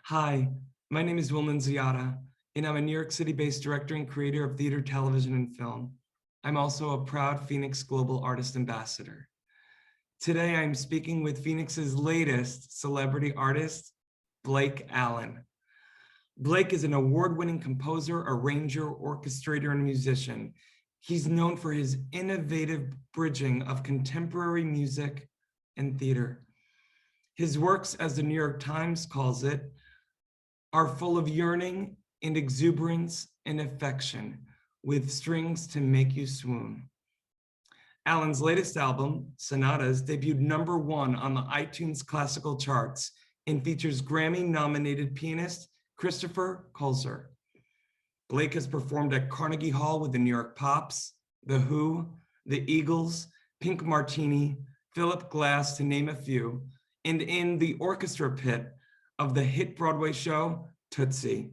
Hi, my name is Wilman Ziada, and I'm a New York City-based director and creator of theater, television, and film. I'm also a proud FENIX Global Artist Ambassador. Today, I'm speaking with FENIX's latest celebrity artist, Blake Allen. Blake is an award-winning composer, arranger, orchestrator, and musician. He's known for his innovative bridging of contemporary music and theater. His works, as the New York Times calls it, are full of yearning and exuberance and affection, with strings to make you swoon. Allen's latest album, Sonatas, debuted #1 on the iTunes Classical Charts and features Grammy-nominated pianist Christopher Kulzer. Blake has performed at Carnegie Hall with the New York Pops, The Who, the Eagles, Pink Martini, Philip Glass, to name a few, and in the orchestra pit of the hit Broadway show, Tootsie.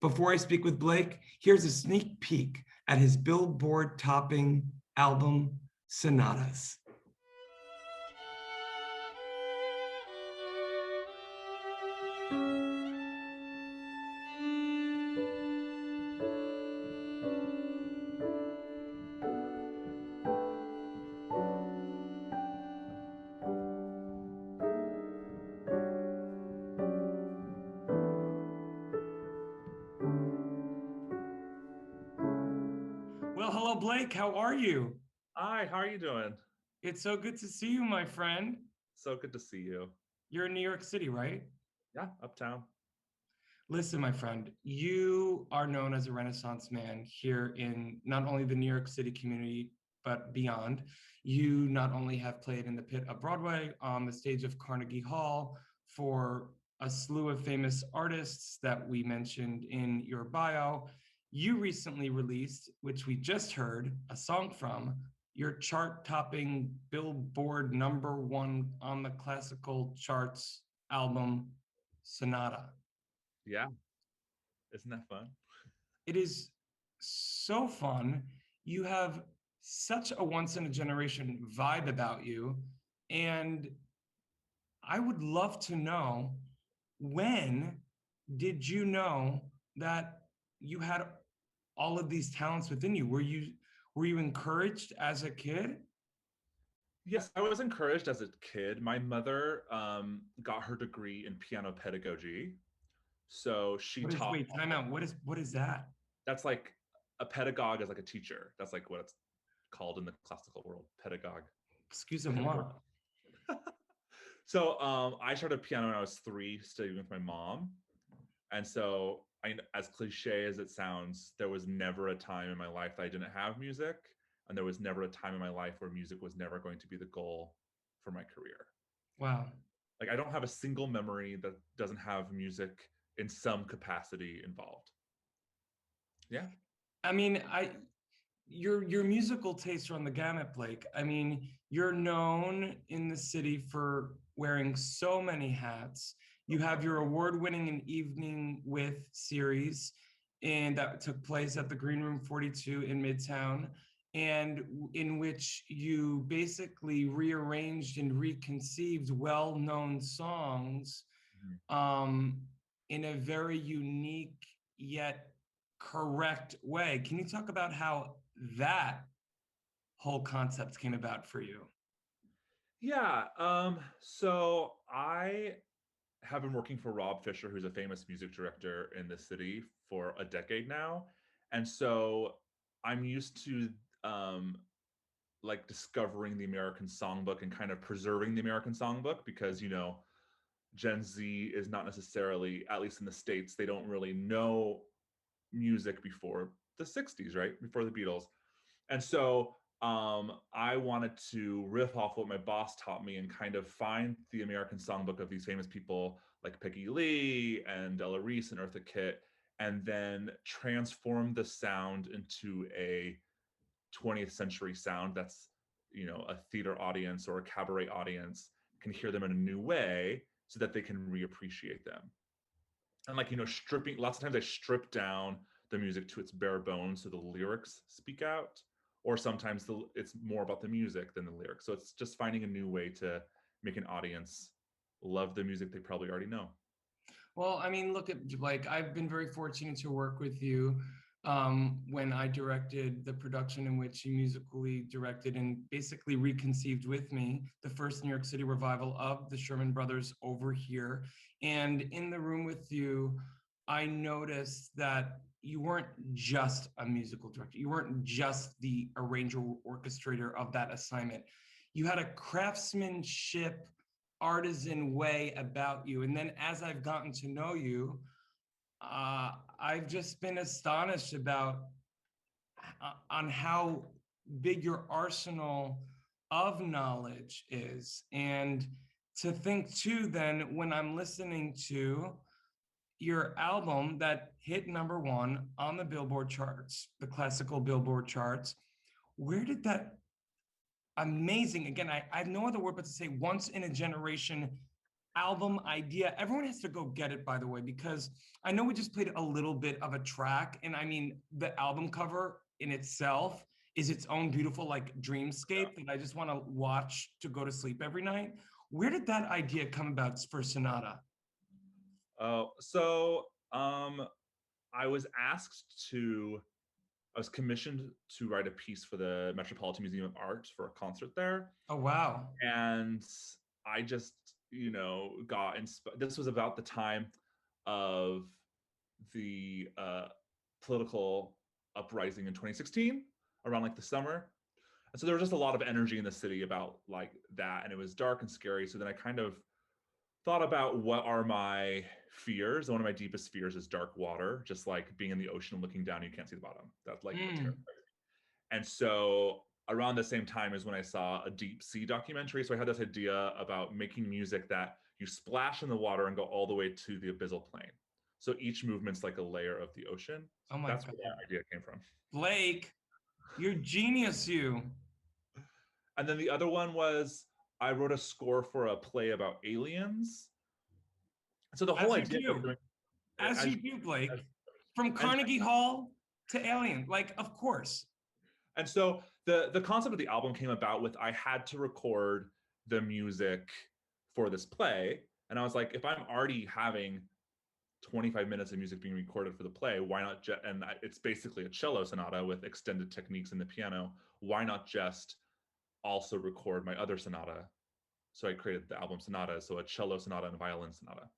Before I speak with Blake, here's a sneak peek at his Billboard topping album, Sonatas. Well, hello, Blake. How are you? Hi, how are you doing? It's so good to see you, my friend. So good to see you. You're in New York City, right? Yeah, uptown. Listen, my friend, you are known as a Renaissance man here in not only the New York City community, but beyond. You not only have played in the pit of Broadway, on the stage of Carnegie Hall for a slew of famous artists that we mentioned in your bio. You recently released, which we just heard, a song from your chart-topping Billboard #1 on the classical charts album, Sonata. Yeah, isn't that fun? It is so fun. You have such a once in a generation vibe about you. And I would love to know, when did you know that you had all of these talents within you? Were you encouraged as a kid? Yes, I was encouraged as a kid. My mother got her degree in piano pedagogy. So she What is taught, wait, time out. What is that? that's like a pedagogue is like a teacher. That's like what it's called in the classical world, pedagogue. Excusez-moi. Pedagogue. So I started piano when I was 3, studying with my mom. And so, as cliche as it sounds, there was never a time in my life that I didn't have music, and there was never a time in my life where music was never going to be the goal for my career. Wow. Like, I don't have a single memory that doesn't have music in some capacity involved. Yeah. I mean, your musical tastes run the gamut, Blake. I mean, you're known in the city for wearing so many hats. You have your award-winning An Evening with series, and that took place at the Green Room 42 in Midtown, and in which you basically rearranged and reconceived well-known songs Mhm. um, in a very unique yet correct way. Can you talk about how that whole concept came about for you? Yeah. So I have been working for Rob Fisher, who's a famous music director in the city, for a decade now. And so I'm used to um, like discovering the American songbook and kind of preserving the American songbook because, Gen Z is not necessarily, at least in the States, they don't really know music before the 60s, right? Before the Beatles. And so I wanted to riff off what my boss taught me and kind of find the American songbook of these famous people like Peggy Lee and Della Reese and Eartha Kitt, and then transform the sound into a 20th century sound that's, a theater audience or a cabaret audience can hear them in a new way so that they can reappreciate them. And like, stripping, lots of times I strip down the music to its bare bones so the lyrics speak out, or sometimes it's more about the music than the lyrics. So it's just finding a new way to make an audience love the music they probably already know. Well, I mean, look at like I've been very fortunate to work with you when I directed the production in which you musically directed and basically reconceived with me the first New York City revival of the Sherman Brothers over here. And in the room with you, I noticed that you weren't just a musical director. You weren't just the arranger orchestrator of that assignment. You had a craftsmanship artisan way about you. And then as I've gotten to know you, I've just been astonished about on how big your arsenal of knowledge is. And to think too, then when I'm listening to your album that hit #1 on the Billboard charts, the classical Billboard charts, where did that amazing, again, I have no other word but to say once in a generation album idea. Everyone has to go get it, by the way, because I know we just played a little bit of a track. And I mean, the album cover in itself is its own beautiful like dreamscape that I just want to watch to go to sleep every night. Where did that idea come about for Sonata? So I was asked to, I was commissioned to write a piece for the Metropolitan Museum of Art for a concert there. Oh, wow. And I just, got inspired. This was about the time of the political uprising in 2016, around like the summer. And so there was just a lot of energy in the city about like that. And it was dark and scary. So then I kind of thought about what are my fears. One of my deepest fears is dark water, just like being in the ocean and looking down, you can't see the bottom. That's like what Mm. terrifies me. And so around the same time is when I saw a deep sea documentary. So I had this idea about making music that you splash in the water and go all the way to the abyssal plain. So each movement's like a layer of the ocean. Oh my That's where God. that idea came from. Blake, you're genius, you. And then the other one was I wrote a score for a play about aliens. So the whole As you idea of do. doing, As as, you do, Blake. as From and Carnegie Hall to Alien. Like, of course. and so the concept of the album came about with I had to record the music for this play, and I was like, if I'm already having 25 minutes of music being recorded for the play, why not and it's basically a cello sonata with extended techniques in the piano, why not just also record my other sonata? So I created the album Sonata, so a cello sonata and a violin sonata.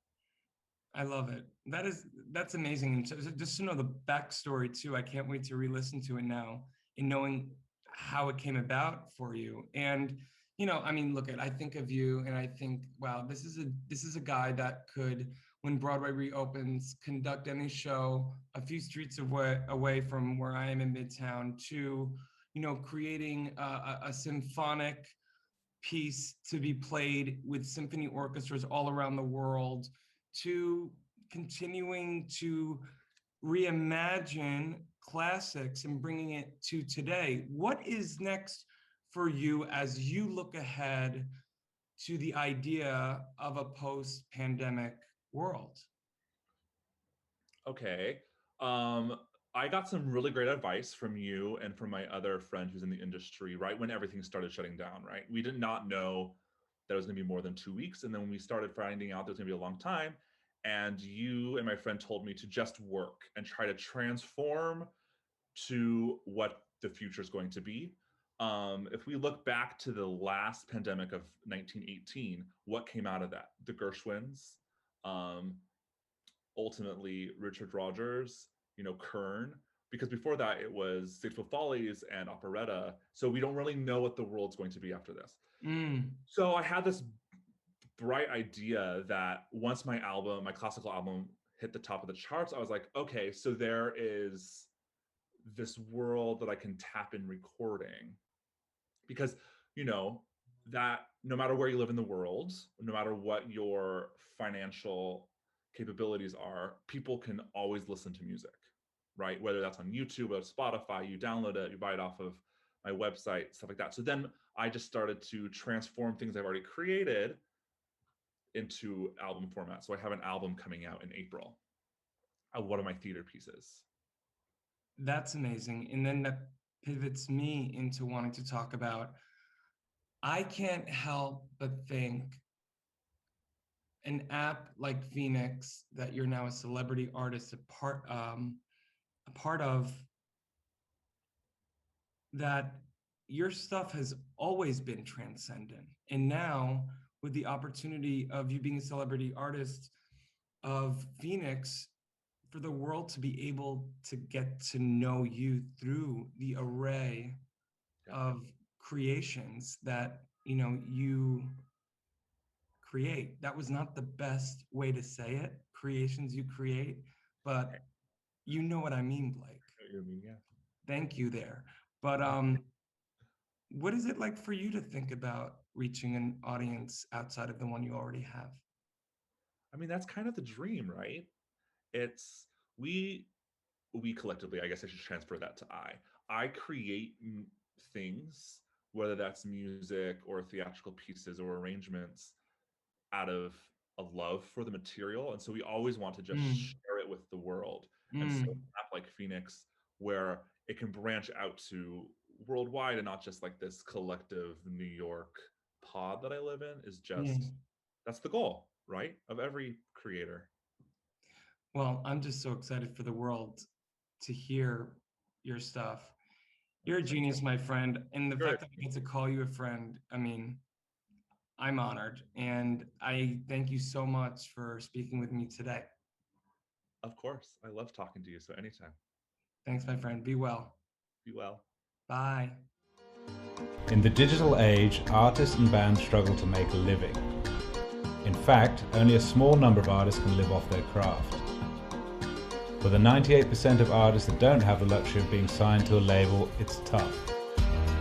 I love it. That's amazing. And just to know the backstory too, I can't wait to re-listen to it now and knowing how it came about for you. And I mean, look at I think of you and I think, wow, this is a guy that could, when Broadway reopens, conduct any show a few streets away from where I am in Midtown to, creating a symphonic piece to be played with symphony orchestras all around the world, to continuing to reimagine classics and bringing it to today. What is next for you as you look ahead to the idea of a post-pandemic world? Okay. Um, I got some really great advice from you and from my other friend who's in the industry right when everything started shutting down, right? We did not know that it was going to be more than 2 weeks. And then when we started finding out there was going to be a long time, and you and my friend told me to just work and try to transform to what the future is going to be. If we look back to the last pandemic of 1918, what came out of that? The Gershwins, um, ultimately Richard Rogers, Kern, because before that it was Sixfoot Follies and operetta. So we don't really know what the world's going to be after this. Mm, So I had this bright idea that once my classical album hit the top of the charts, I was like, okay, so there is this world that I can tap in recording. Because, you know, that no matter where you live in the world, no matter what your financial capabilities are, people can always listen to music, right? Whether that's on YouTube or Spotify, you download it, you buy it off of my website, stuff like that. So then I just started to transform things I've already created into album format. So I have an album coming out in April of one of my theater pieces. that's amazing. And then that pivots me into wanting to talk about, I can't help but think an app like FENIX that you're now a celebrity artist, a part of, that your stuff has always been transcendent. And now, with the opportunity of you being a celebrity artist of FENIX, for the world to be able to get to know you through the array of creations that you create. That was not the best way to say it, creations you create, but you know what I mean, Blake. Yeah. Thank you there. But what is it like for you to think about reaching an audience outside of the one you already have? I mean, that's kind of the dream, right? It's we collectively, I guess I should transfer that to I create things, whether that's music or theatrical pieces or arrangements, out of a love for the material, and so we always want to just Mm, share it with the world. And so mm, an app like FENIX, where it can branch out to worldwide and not just like this collective New York pod that I live in, is just, mm. that's the goal, right, of every creator. Well, I'm just so excited for the world to hear your stuff. You're a Thank you. genius, my friend. And the Good. fact that I get to call you a friend, I mean, I'm honored. And I thank you so much for speaking with me today. Of course, I love talking to you, so anytime. Thanks, my friend. Be well. Be well. Bye. In the digital age, artists and bands struggle to make a living. In fact, only a small number of artists can live off their craft. For the 98% of artists that don't have the luxury of being signed to a label, it's tough.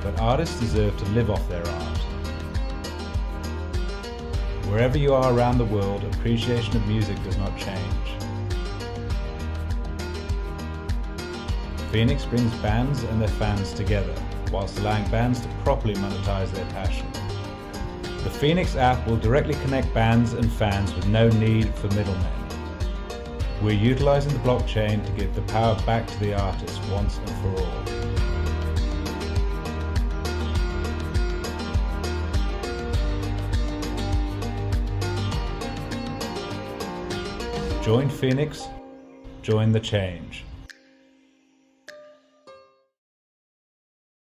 But artists deserve to live off their art. Wherever you are around the world, appreciation of music does not change. FENIX brings bands and their fans together, whilst allowing bands to properly monetize their passion. The FENIX app will directly connect bands and fans with no need for middlemen. We're utilizing the blockchain to give the power back to the artist once and for all. Join FENIX, join the change.